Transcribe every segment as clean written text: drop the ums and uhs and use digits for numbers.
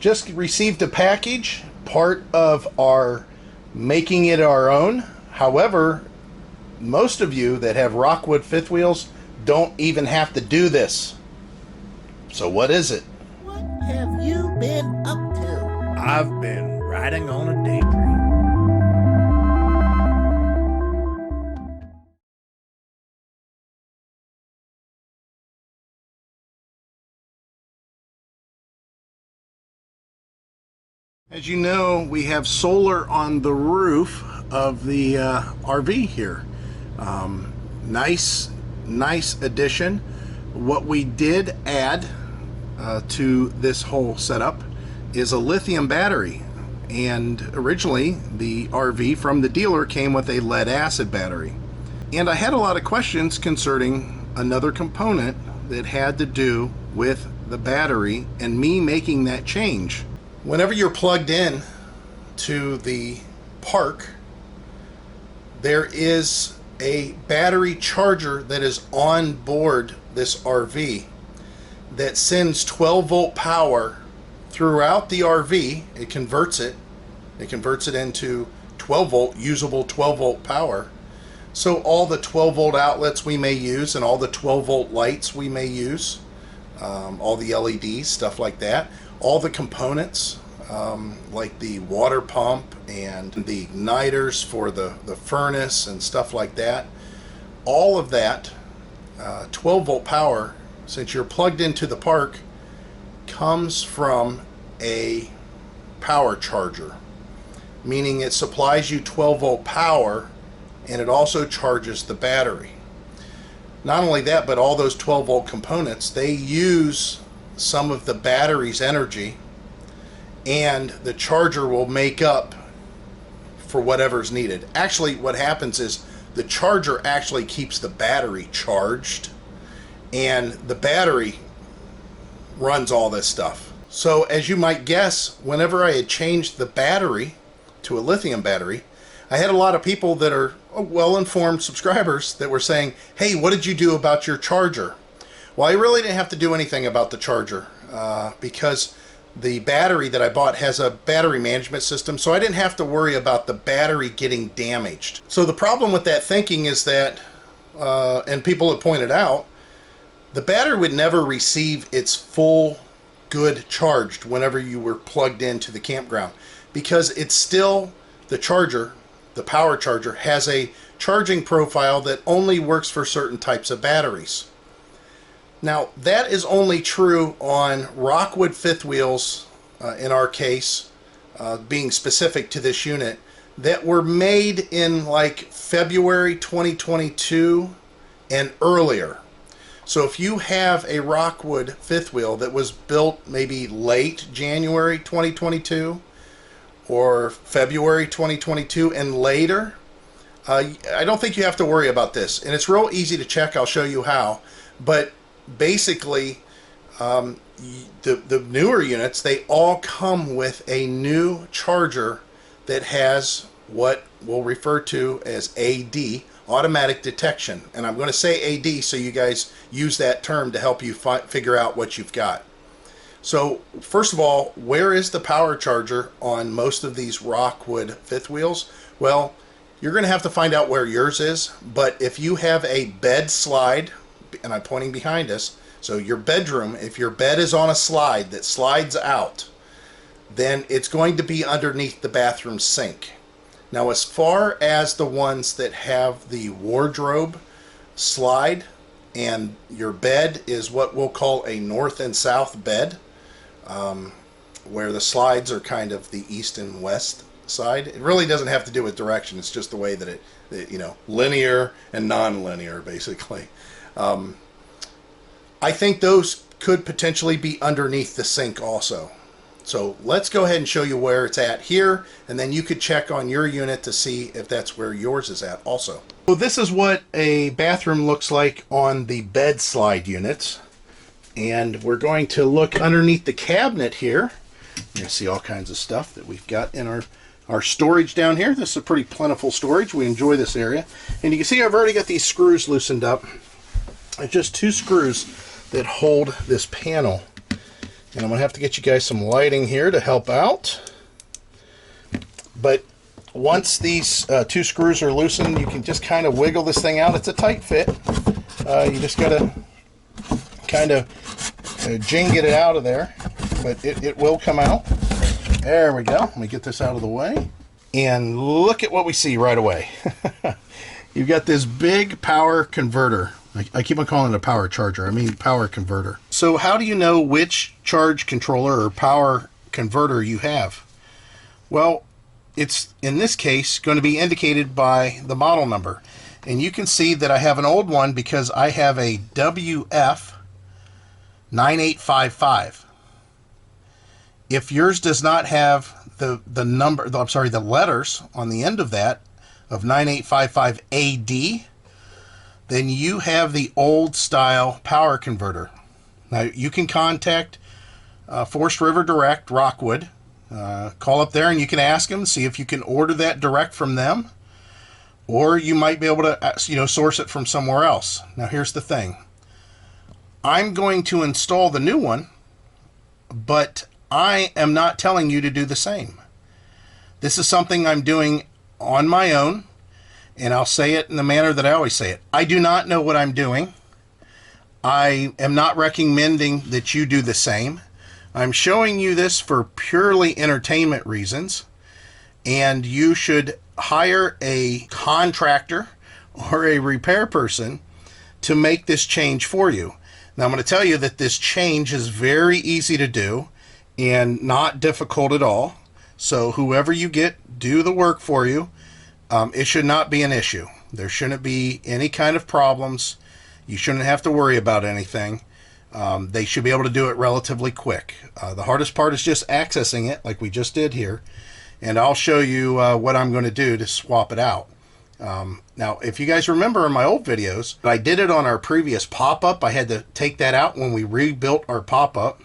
just received a package, part of our making it our own. However, most of you that have Rockwood fifth wheels don't even have to do this. So what is it? What have you been up to? I've been riding on a daydream. As you know, we have solar on the roof of the RV here. Nice addition. What we did add to this whole setup is a lithium battery. And originally, the RV from the dealer came with a lead acid battery. And I had a lot of questions concerning another component that had to do with the battery and me making that change. Whenever you're plugged in to the park, there is a battery charger that is on board this RV that sends 12-volt power throughout the RV. It converts it into 12-volt, usable 12-volt power. So all the 12-volt outlets we may use and all the 12-volt lights we may use, all the LEDs, stuff like that, all the components, like the water pump and the igniters for the furnace and stuff like that, all of that 12-volt power, since you're plugged into the park, comes from a power charger, meaning it supplies you 12-volt power and it also charges the battery. Not only that, but all those 12-volt components, they use some of the battery's energy, and the charger will make up for whatever's needed. Actually, what happens is the charger actually keeps the battery charged, and the battery runs all this stuff. So as you might guess, whenever I had changed the battery to a lithium battery, I had a lot of people that are well-informed subscribers that were saying, hey, what did you do about your charger? Well, I really didn't have to do anything about the charger because the battery that I bought has a battery management system, so I didn't have to worry about the battery getting damaged. So the problem with that thinking is that, and people have pointed out, the battery would never receive its full good charged whenever you were plugged into the campground, because it's still, the charger, the power charger, has a charging profile that only works for certain types of batteries. Now, that is only true on Rockwood fifth wheels, in our case, being specific to this unit, that were made in like February 2022 and earlier. So if you have a Rockwood fifth wheel that was built maybe late January 2022 or February 2022 and later, I don't think you have to worry about this. And it's real easy to check. I'll show you how. But basically, the newer units, they all come with a new charger that has what we'll refer to as AD, automatic detection. And I'm going to say AD so you guys use that term to help you figure out what you've got. So first of all, where is the power charger on most of these Rockwood fifth wheels? Well, you're going to have to find out where yours is, but if you have a bed slide, and I'm pointing behind us, so your bedroom, if your bed is on a slide that slides out, then it's going to be underneath the bathroom sink. Now, as far as the ones that have the wardrobe slide and your bed is what we'll call a north and south bed, where the slides are kind of the east and west side. It really doesn't have to do with direction. It's just the way that it you know, linear and non-linear, basically. I think those could potentially be underneath the sink also. So let's go ahead and show you where it's at here, and then you could check on your unit to see if that's where yours is at also. So this is what a bathroom looks like on the bed slide units. And we're going to look underneath the cabinet here. You're going to see all kinds of stuff that we've got in our storage down here. This is a pretty plentiful storage. We enjoy this area. And you can see I've already got these screws loosened up. It's just 2 screws that hold this panel And I'm going to have to get you guys some lighting here to help out. But once these two screws are loosened, you can just kind of wiggle this thing out. It's a tight fit. You just got to kind of jing it out of there. But it will come out. There we go. Let me get this out of the way. And look at what we see right away. You've got this big power converter. I keep on calling it a power charger. I mean power converter. So how do you know which charge controller or power converter you have? Well, it's in this case going to be indicated by the model number. And you can see that I have an old one because I have a WF9855. If yours does not have the letters on the end of that of 9855AD, then you have the old style power converter. Now you can contact Forest River Direct, Rockwood. Call up there and you can ask them, see if you can order that direct from them, or you might be able to source it from somewhere else. Now here's the thing. I'm going to install the new one, but I am not telling you to do the same. This is something I'm doing on my own, and I'll say it in the manner that I always say it. I do not know what I'm doing. I am not recommending that you do the same. I'm showing you this for purely entertainment reasons, and you should hire a contractor or a repair person to make this change for you. Now I'm going to tell you that this change is very easy to do and not difficult at all. So whoever you get do the work for you. It should not be an issue. There shouldn't be any kind of problems. You shouldn't have to worry about anything. They should be able to do it relatively quick. The hardest part is just accessing it like we just did here. And I'll show you what I'm going to do to swap it out. Now, if you guys remember in my old videos, I did it on our previous pop-up. I had to take that out when we rebuilt our pop-up.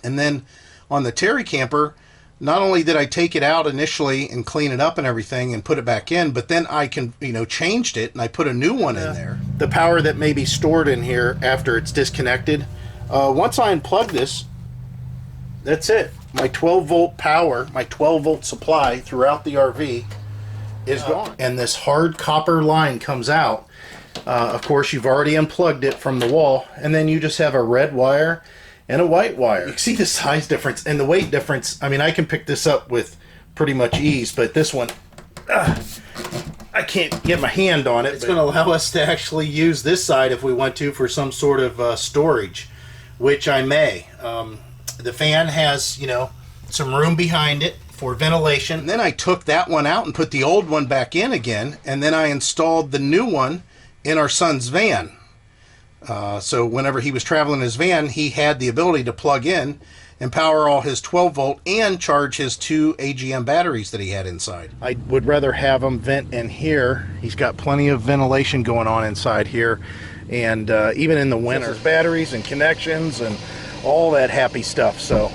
And then on the Terry camper, not only did I take it out initially and clean it up and everything and put it back in, but then I changed it and I put a new one in there. The power that may be stored in here after it's disconnected. Once I unplug this, that's it. My 12 volt power, my 12 volt supply throughout the RV is gone. And this hard copper line comes out. Of course, you've already unplugged it from the wall, and then you just have a red wire and a white wire. You can see the size difference and the weight difference. I mean, I can pick this up with pretty much ease, but this one, I can't get my hand on it. It's going to allow us to actually use this side if we want to for some sort of storage, which I may. The fan has, some room behind it for ventilation. And then I took that one out and put the old one back in again, and then I installed the new one in our son's van. So whenever he was traveling his van, he had the ability to plug in and power all his 12 volt and charge his 2 AGM batteries that he had inside. I would rather have him vent in here. He's got plenty of ventilation going on inside here, and even in the winter, batteries and connections and all that happy stuff. So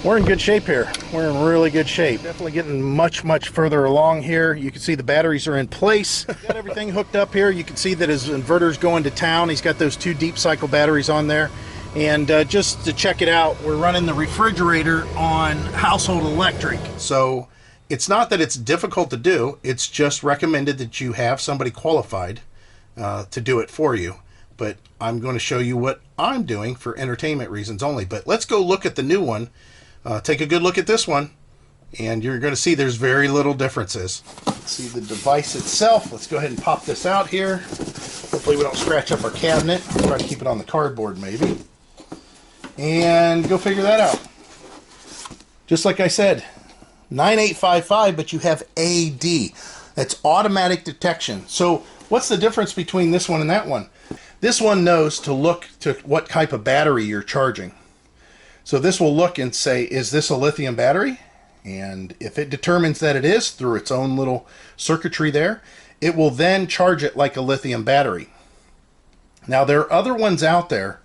we're in good shape here. We're in really good shape. Definitely getting much further along here. You can see the batteries are in place. Got everything hooked up here. You can see that his inverter's going to town. He's got those 2 deep cycle batteries on there. And just to check it out, we're running the refrigerator on household electric. So it's not that it's difficult to do. It's just recommended that you have somebody qualified to do it for you. But I'm going to show you what I'm doing for entertainment reasons only. But let's go look at the new one. Take a good look at this one, and you're going to see there's very little differences. Let's see the device itself. Let's go ahead and pop this out here. Hopefully we don't scratch up our cabinet. Try to keep it on the cardboard maybe. And go figure that out. Just like I said, 9855, but you have AD. That's automatic detection. So what's the difference between this one and that one? This one knows to look to what type of battery you're charging. So this will look and say, is this a lithium battery? And if it determines that it is through its own little circuitry there, it will then charge it like a lithium battery. Now there are other ones out there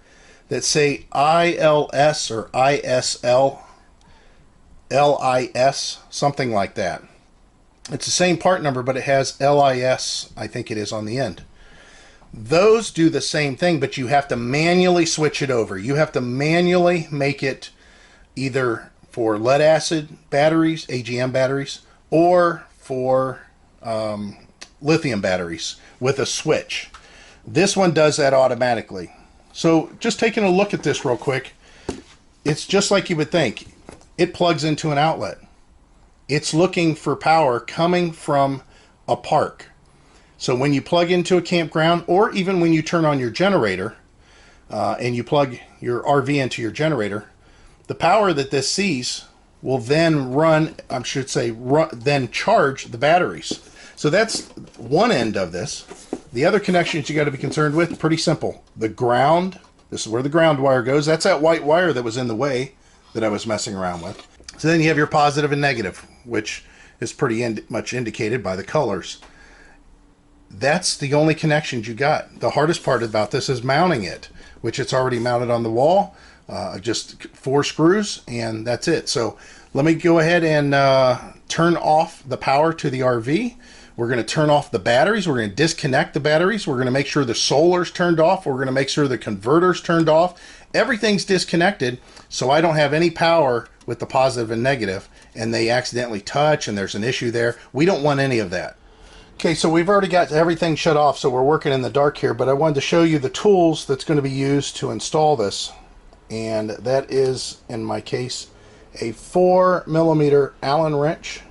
that say ILS or ISL, LIS, something like that. It's the same part number, but it has LIS, I think it is, on the end. Those do the same thing, but you have to manually switch it over. You have to manually make it either for lead acid batteries, AGM batteries, or for lithium batteries with a switch. This one does that automatically. So just taking a look at this real quick, it's just like you would think. It plugs into an outlet. It's looking for power coming from a park. So when you plug into a campground, or even when you turn on your generator and you plug your RV into your generator, the power that this sees will then then charge the batteries. So that's one end of this. The other connections you got to be concerned with, pretty simple. The ground, this is where the ground wire goes. That's that white wire that was in the way that I was messing around with. So then you have your positive and negative, which is pretty much indicated by the colors. That's the only connections you got. The hardest part about this is mounting it, which it's already mounted on the wall. Just 4 screws, and that's it. So let me go ahead and turn off the power to the RV. We're going to turn off the batteries. We're going to disconnect the batteries. We're going to make sure the solar's turned off. We're going to make sure the converter's turned off. Everything's disconnected, so I don't have any power with the positive and negative, and they accidentally touch and there's an issue there. We don't want any of that. Okay, so we've already got everything shut off, so we're working in the dark here, but I wanted to show you the tools that's going to be used to install this. And that is, in my case, a 4mm Allen wrench.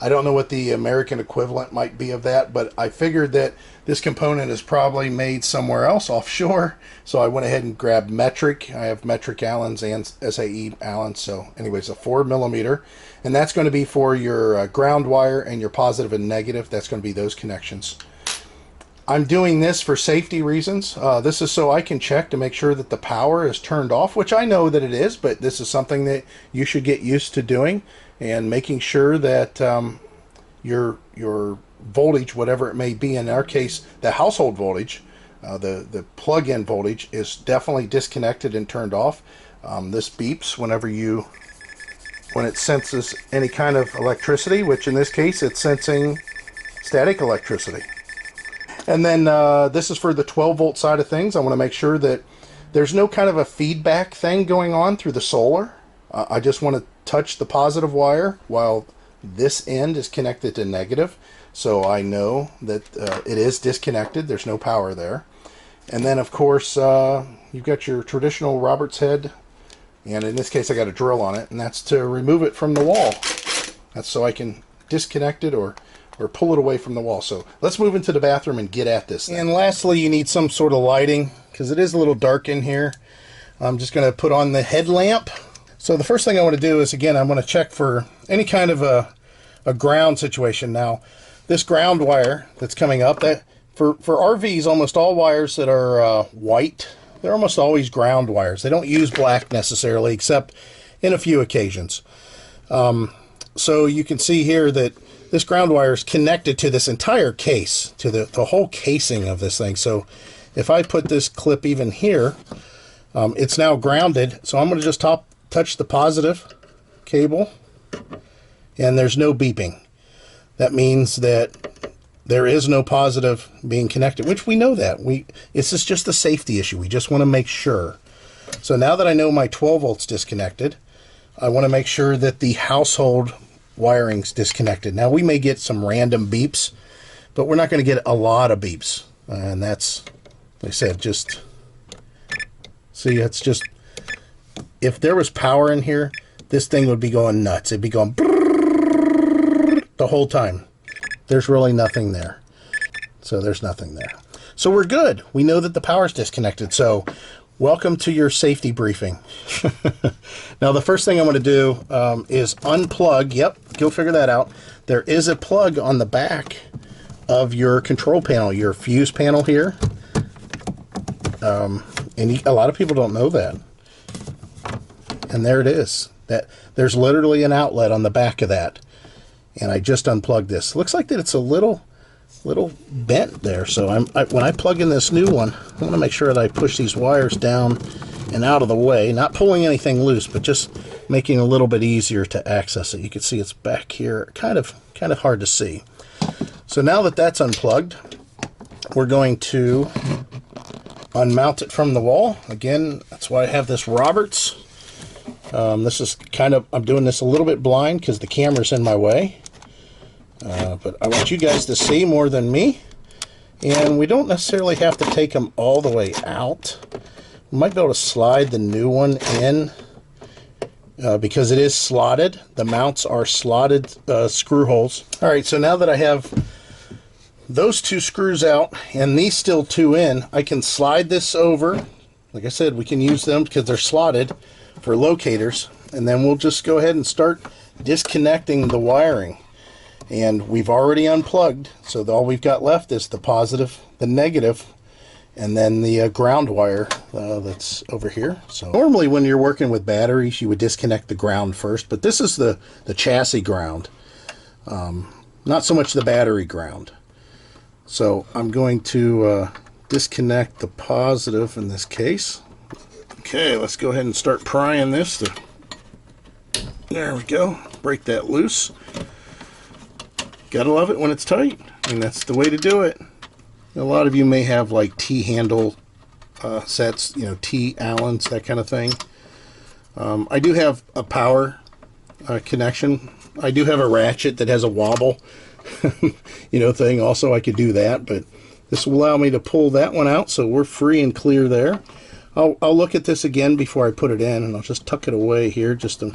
I don't know what the American equivalent might be of that, but I figured that this component is probably made somewhere else offshore, so I went ahead and grabbed metric. I have metric Allens and SAE Allens, so anyways, a 4mm, and that's going to be for your ground wire and your positive and negative. That's going to be those connections. I'm doing this for safety reasons. This is so I can check to make sure that the power is turned off, which I know that it is, but this is something that you should get used to doing, and making sure that your voltage, whatever it may be, in our case, the household voltage, the plug-in voltage, is definitely disconnected and turned off. This beeps when it senses any kind of electricity, which in this case it's sensing static electricity. And then this is for the 12-volt side of things. I want to make sure that there's no kind of a feedback thing going on through the solar. I just want to touch the positive wire while this end is connected to negative, so I know that it is disconnected. There's no power there. And then, of course, you've got your traditional Robert's head, and in this case I got a drill on it, and that's to remove it from the wall. That's so I can disconnect it or pull it away from the wall. So let's move into the bathroom and get at this thing. And lastly, you need some sort of lighting, because it is a little dark in here. I'm just going to put on the headlamp. So the first thing I want to do is, again, I'm going to check for any kind of a ground situation. Now, this ground wire that's coming up, that for RVs, almost all wires that are white, they're almost always ground wires. They don't use black necessarily, except in a few occasions. So you can see here that this ground wire is connected to this entire case, to the whole casing of this thing. So if I put this clip even here, it's now grounded. So I'm going to just touch the positive cable, and there's no beeping. That means that there is no positive being connected, which we know that. This is just a safety issue. We just want to make sure. So now that I know my 12 volts disconnected, I want to make sure that the household wiring's disconnected. Now, we may get some random beeps, but we're not going to get a lot of beeps. And that's, like I said, just, see, it's just, if there was power in here, this thing would be going nuts. It'd be going the whole time. There's really nothing there. So there's nothing there. So we're good. We know that the power's disconnected. So welcome to your safety briefing. Now, the first thing I'm going to do is unplug. Yep, go figure that out. There is a plug on the back of your control panel, your fuse panel here. And a lot of people don't know that. And there it is. There's literally an outlet on the back of that. And I just unplugged this. Looks like that it's a little little bent there. So when I plug in this new one, I want to make sure that I push these wires down and out of the way, not pulling anything loose, but just making it a little bit easier to access it. You can see it's back here, kind of hard to see. So now that that's unplugged, we're going to unmount it from the wall. Again, that's why I have this Roberts. This is I'm doing this a little bit blind because the camera's in my way. But I want you guys to see more than me. And we don't necessarily have to take them all the way out. We might be able to slide the new one in because it is slotted. The mounts are slotted screw holes. All right, so now that I have those two screws out and these still two in, I can slide this over. Like I said, we can use them because they're slotted for locators, and then we'll just go ahead and start disconnecting the wiring. And we've already unplugged, so all we've got left is the positive, the negative, and then the ground wire that's over here. So normally when you're working with batteries, you would disconnect the ground first, but this is the chassis ground, not so much the battery ground. So I'm going to disconnect the positive in this case. Okay, let's go ahead and start prying this. There we go. Break that loose. Gotta love it when it's tight. I mean, that's the way to do it. A lot of you may have like T-handle sets, you know, T-Allens, that kind of thing. I do have a power connection. I do have a ratchet that has a wobble you know, thing also. I could do that, but this will allow me to pull that one out, so we're free and clear there. I'll look at this again before I put it in, and I'll just tuck it away here just to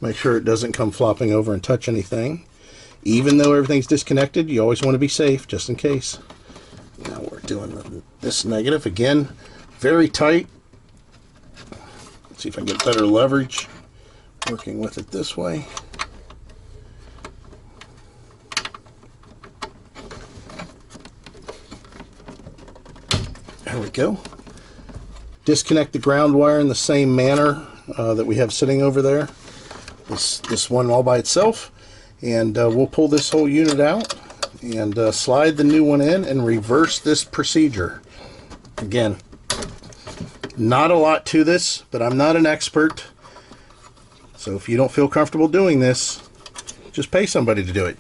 make sure it doesn't come flopping over and touch anything. Even though everything's disconnected, you always want to be safe just in case. Now we're doing this negative again, very tight. Let's see if I can get better leverage working with it this way. There we go. Disconnect the ground wire in the same manner that we have sitting over there. This one all by itself. And we'll pull this whole unit out and slide the new one in and reverse this procedure. Again, not a lot to this, but I'm not an expert. So if you don't feel comfortable doing this, just pay somebody to do it.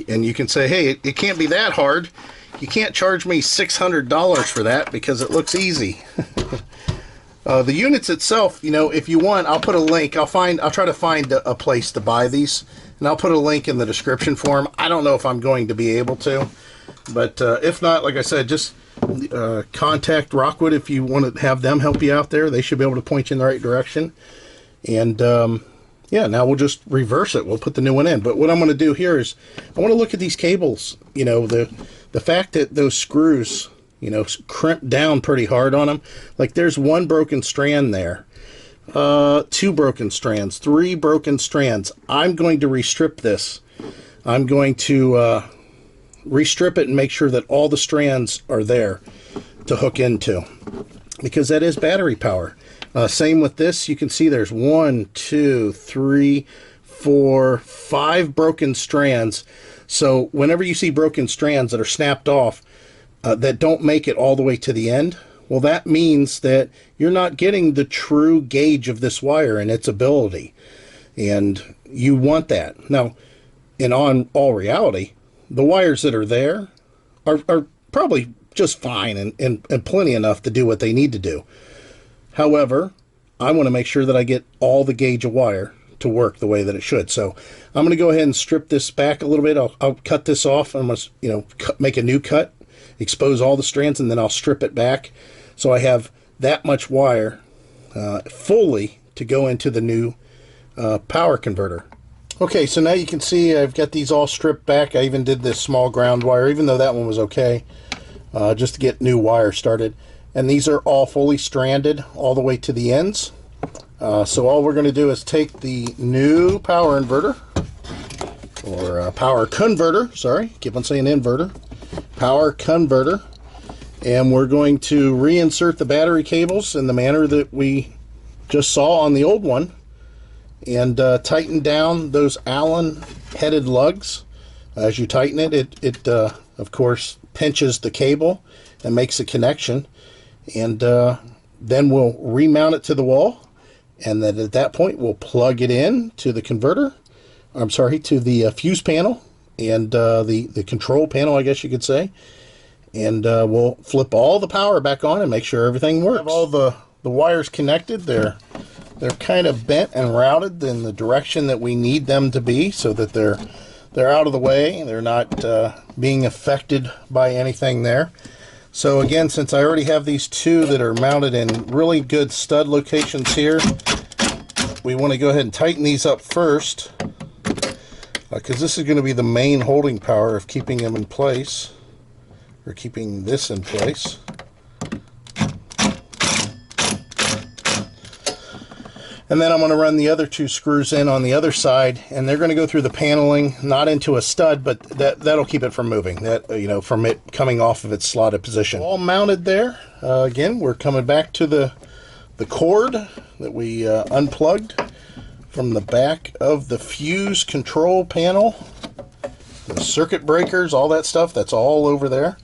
And you can say, hey, it can't be that hard. You can't charge me $600 for that because it looks easy. The units itself, you know, if you want, I'll put a link. I'll try to find a place to buy these, and I'll put a link in the description for them. I don't know if I'm going to be able to, but if not, like I said, just contact Rockwood if you want to have them help you out there. They should be able to point you in the right direction. And yeah, now we'll just reverse it. We'll put the new one in. But what I'm going to do here is I want to look at these cables. You know, the fact that those screws, you know, crimp down pretty hard on them. Like there's one broken strand there, two broken strands, three broken strands. I'm going to restrip this. I'm going to restrip it and make sure that all the strands are there to hook into, because that is battery power. Same with this. You can see there's 1, 2, 3, 4, 5 broken strands. So whenever you see broken strands that are snapped off, that don't make it all the way to the end, well, that means that you're not getting the true gauge of this wire and its ability. And you want that. Now, in all reality, the wires that are there are probably just fine and plenty enough to do what they need to do. However, I want to make sure that I get all the gauge of wire to work the way that it should. So I'm going to go ahead and strip this back a little bit. I'll cut this off. I'm going to, you know, make a new cut, expose all the strands, and then I'll strip it back so I have that much wire fully to go into the new power converter. Okay, so now you can see I've got these all stripped back. I even did this small ground wire, even though that one was okay, just to get new wire started. And these are all fully stranded all the way to the ends. So all we're going to do is take the new power inverter, or power converter, sorry, keep on saying inverter, power converter, and we're going to reinsert the battery cables in the manner that we just saw on the old one, and tighten down those Allen headed lugs. As you tighten it, it of course, pinches the cable and makes a connection. And then we'll remount it to the wall. And then at that point, we'll plug it in to the converter. I'm sorry, to the fuse panel and the control panel, I guess you could say. And we'll flip all the power back on and make sure everything works. Have all the wires connected. They're kind of bent and routed in the direction that we need them to be, so that they're out of the way. They're not being affected by anything there. So again, since I already have these two that are mounted in really good stud locations here, we want to go ahead and tighten these up first, because this is going to be the main holding power of keeping them in place, or keeping this in place. And then I'm going to run the other two screws in on the other side, and they're going to go through the paneling, not into a stud, but that'll keep it from moving, from it coming off of its slotted position. All mounted there. Again, we're coming back to the cord that we unplugged from the back of the fuse control panel. The circuit breakers, all that stuff, that's all over there.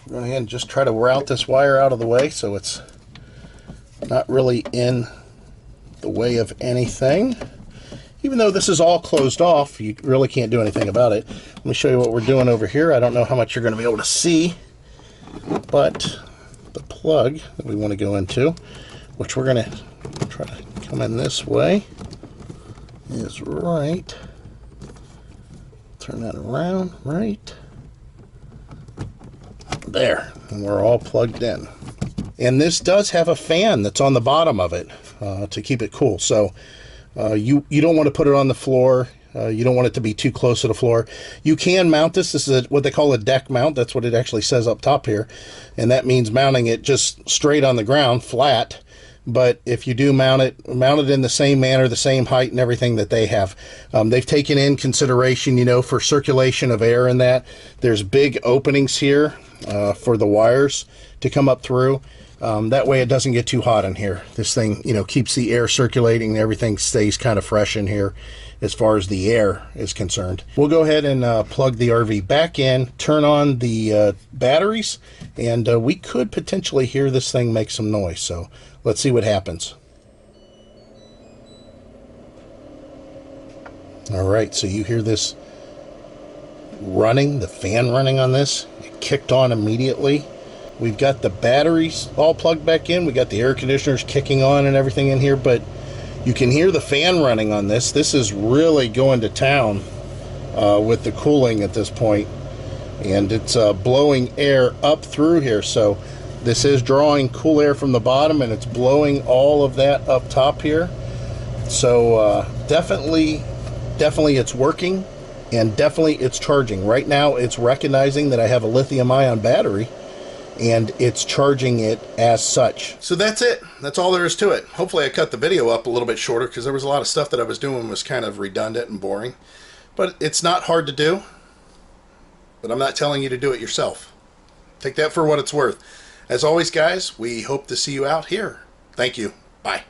Go ahead and just try to route this wire out of the way so it's not really in the way of anything. Even though this is all closed off, you really can't do anything about it. Let me show you what we're doing over here. I don't know how much you're going to be able to see, but the plug that we want to go into, which we're going to try to come in this way, is right. Turn that around, right there, and we're all plugged in. And this does have a fan that's on the bottom of it to keep it cool. So you don't want to put it on the floor. You don't want it to be too close to the floor. You can mount this. This is what they call a deck mount. That's what it actually says up top here. And that means mounting it just straight on the ground, flat. But if you do mount it in the same manner, the same height and everything that they have. They've taken in consideration, for circulation of air in that. There's big openings here for the wires to come up through. That way it doesn't get too hot in here. This thing, keeps the air circulating and everything stays kind of fresh in here as far as the air is concerned. We'll go ahead and plug the RV back in, turn on the batteries, and we could potentially hear this thing make some noise. So let's see what happens. All right, so you hear this running, the fan running on this. It kicked on immediately. We've got the batteries all plugged back in. We got the air conditioners kicking on and everything in here, but you can hear the fan running on this. This is really going to town with the cooling at this point, and it's blowing air up through here. So this is drawing cool air from the bottom, and it's blowing all of that up top here. So definitely it's working, and definitely it's charging. Right now it's recognizing that I have a lithium-ion battery, and it's charging it as such. So that's it. That's all there is to it. Hopefully I cut the video up a little bit shorter, because there was a lot of stuff that I was doing was kind of redundant and boring. But it's not hard to do. But I'm not telling you to do it yourself. Take that for what it's worth. As always, guys, we hope to see you out here. Thank you. Bye.